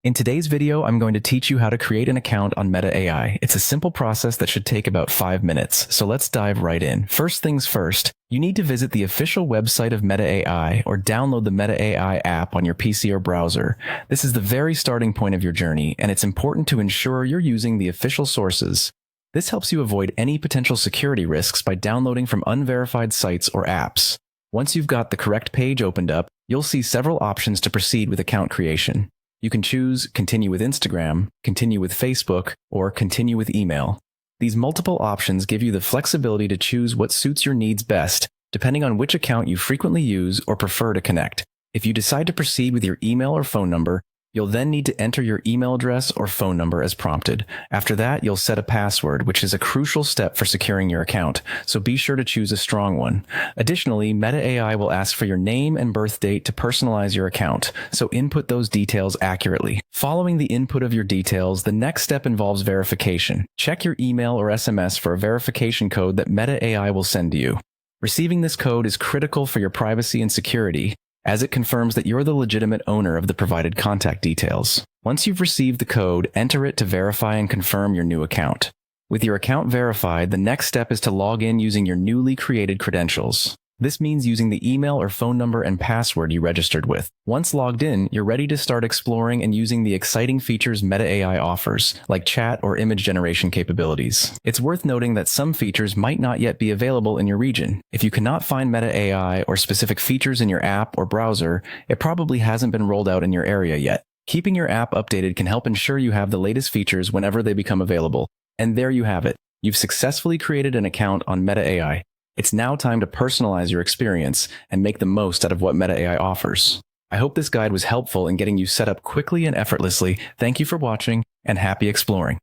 In today's video, I'm going to teach you how to create an account on Meta AI. It's a simple process that should take about 5 minutes, so let's dive right in. First things first, you need to visit the official website of Meta AI or download the Meta AI app on your PC or browser. This is the very starting point of your journey, and it's important to ensure you're using the official sources. This helps you avoid any potential security risks by downloading from unverified sites or apps. Once you've got the correct page opened up, you'll see several options to proceed with account creation. You can choose Continue with Instagram, Continue with Facebook, or Continue with Email. These multiple options give you the flexibility to choose what suits your needs best, depending on which account you frequently use or prefer to connect. If you decide to proceed with your email or phone number, you'll then need to enter your email address or phone number as prompted. After that, you'll set a password, which is a crucial step for securing your account, so be sure to choose a strong one. Additionally, Meta AI will ask for your name and birth date to personalize your account, so input those details accurately. Following the input of your details, the next step involves verification. Check your email or SMS for a verification code that Meta AI will send to you. Receiving this code is critical for your privacy and security, as it confirms that you're the legitimate owner of the provided contact details. Once you've received the code, enter it to verify and confirm your new account. With your account verified, the next step is to log in using your newly created credentials. This means using the email or phone number and password you registered with. Once logged in, you're ready to start exploring and using the exciting features Meta AI offers, like chat or image generation capabilities. It's worth noting that some features might not yet be available in your region. If you cannot find Meta AI or specific features in your app or browser, it probably hasn't been rolled out in your area yet. Keeping your app updated can help ensure you have the latest features whenever they become available. And there you have it. You've successfully created an account on Meta AI. It's now time to personalize your experience and make the most out of what Meta AI offers. I hope this guide was helpful in getting you set up quickly and effortlessly. Thank you for watching, and happy exploring.